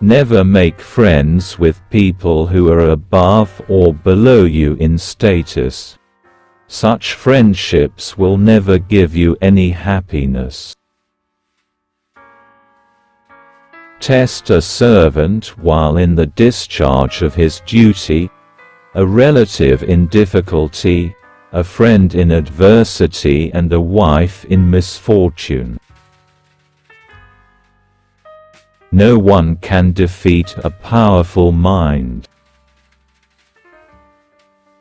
Never make friends with people who are above or below you in status. Such friendships will never give you any happiness. Test a servant while in the discharge of his duty, a relative in difficulty, a friend in adversity, and a wife in misfortune. No one can defeat a powerful mind.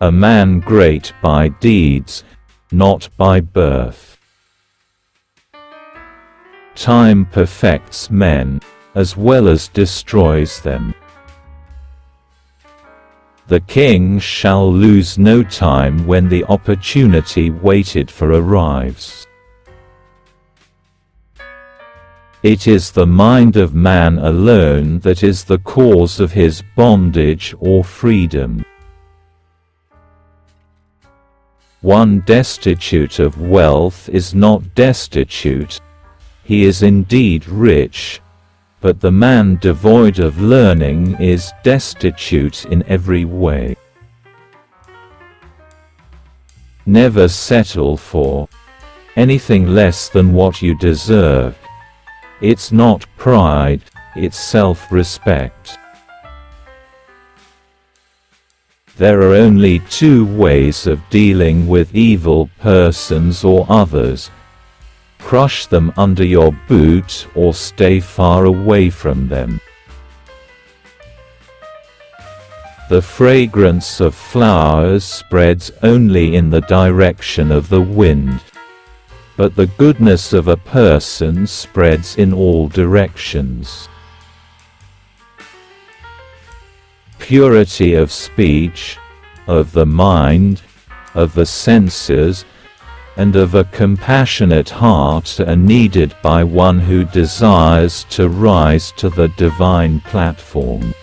A man great by deeds, not by birth. Time perfects men, as well as destroys them. The king shall lose no time when the opportunity waited for arrives. It is the mind of man alone that is the cause of his bondage or freedom. One destitute of wealth is not destitute, he is indeed rich, but the man devoid of learning is destitute in every way. Never settle for anything less than what you deserve. It's not pride, it's self-respect. There are only two ways of dealing with evil persons or others: crush them under your boot or stay far away from them. The fragrance of flowers spreads only in the direction of the wind, but the goodness of a person spreads in all directions. Purity of speech, of the mind, of the senses, and of a compassionate heart are needed by one who desires to rise to the divine platform.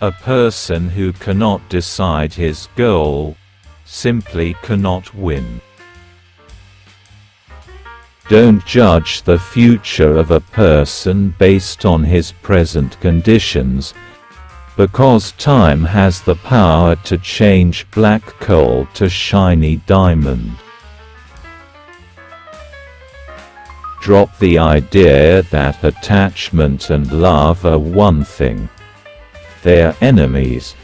A person who cannot decide his goal simply cannot win. Don't judge the future of a person based on his present conditions, because time has the power to change black coal to shiny diamond. Drop the idea that attachment and love are one thing. They are enemies.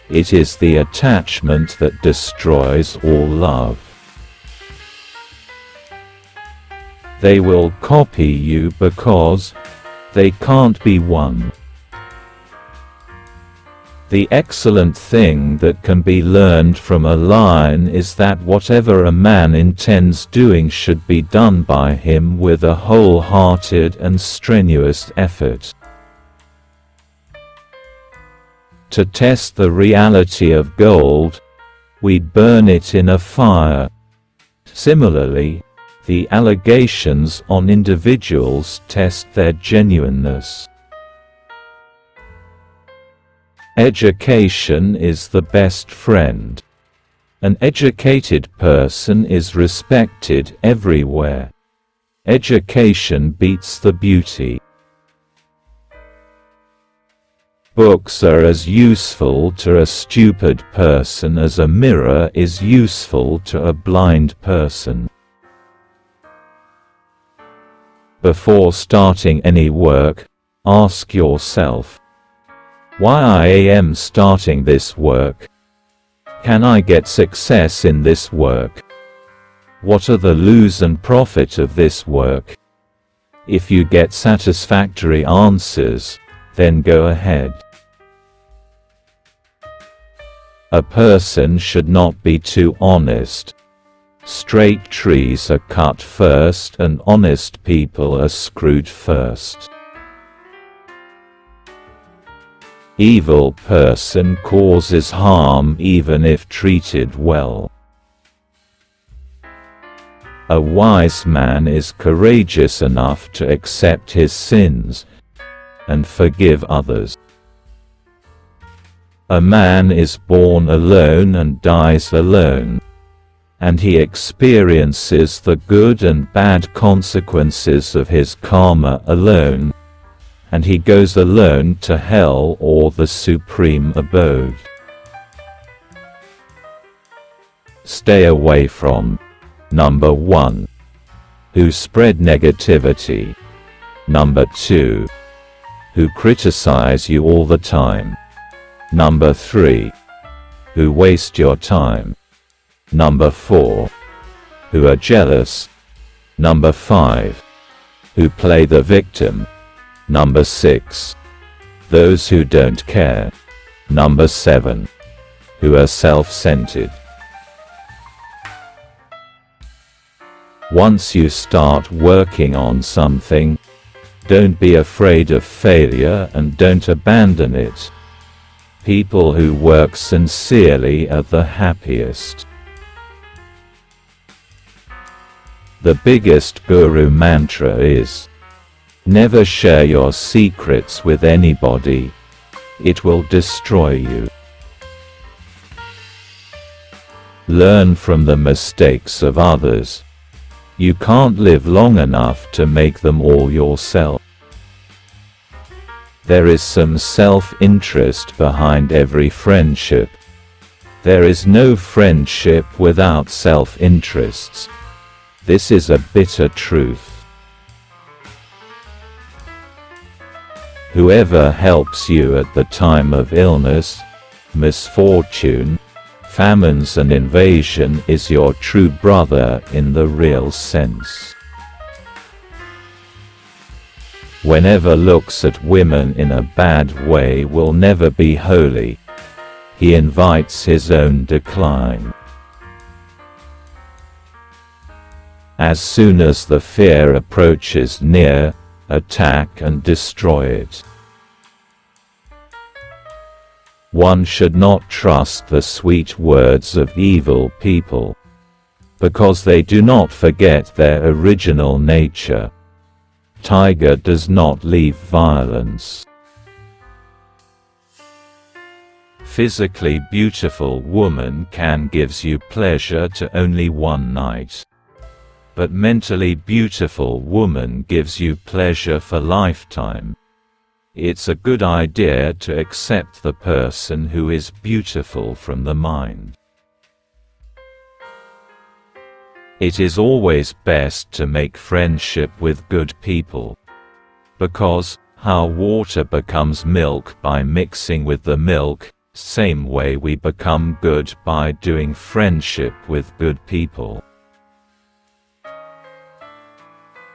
It is the attachment that destroys all love. They will copy you because they can't be won. The excellent thing that can be learned from a lion is that whatever a man intends doing should be done by him with a wholehearted and strenuous effort. To test the reality of gold, we burn it in a fire. Similarly, the allegations on individuals test their genuineness. Education is the best friend. An educated person is respected everywhere. Education beats the beauty. Books are as useful to a stupid person as a mirror is useful to a blind person. Before starting any work, ask yourself, why I am starting this work? Can I get success in this work? What are the lose and profit of this work? If you get satisfactory answers, then go ahead. A person should not be too honest. Straight trees are cut first and honest people are screwed first. Evil person causes harm even if treated well. A wise man is courageous enough to accept his sins and forgive others. A man is born alone and dies alone, and he experiences the good and bad consequences of his karma alone, and he goes alone to hell or the supreme abode. Stay away from number 1. Who spread negativity. Number 2. Who criticize you all the time. Number 3. Who waste your time. Number 4. Who are jealous. Number 5. Who play the victim. Number 6. Those who don't care. Number 7. Who are self-centered. Once you start working on something, don't be afraid of failure and don't abandon it. People who work sincerely are the happiest. The biggest guru mantra is, never share your secrets with anybody. It will destroy you. Learn from the mistakes of others. You can't live long enough to make them all yourself. There is some self-interest behind every friendship. There is no friendship without self-interests. This is a bitter truth. Whoever helps you at the time of illness, misfortune, famines and invasion is your true brother in the real sense. Whenever looks at women in a bad way will never be holy. He invites his own decline. As soon as the fear approaches near, attack and destroy it. One should not trust the sweet words of evil people, because they do not forget their original nature. Tiger does not leave violence. Physically beautiful woman can gives you pleasure to only one night. But mentally beautiful woman gives you pleasure for lifetime. It's a good idea to accept the person who is beautiful from the mind. It is always best to make friendship with good people. Because, how water becomes milk by mixing with the milk, same way we become good by doing friendship with good people.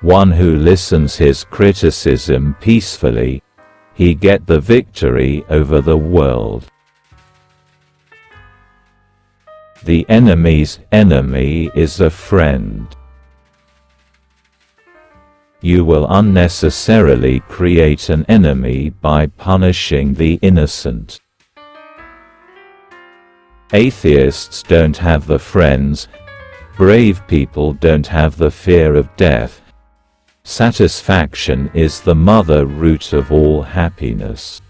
One who listens his criticism peacefully, he get the victory over the world. The enemy's enemy is a friend. You will unnecessarily create an enemy by punishing the innocent. Atheists don't have the friends. Brave people don't have the fear of death. Satisfaction is the mother root of all happiness.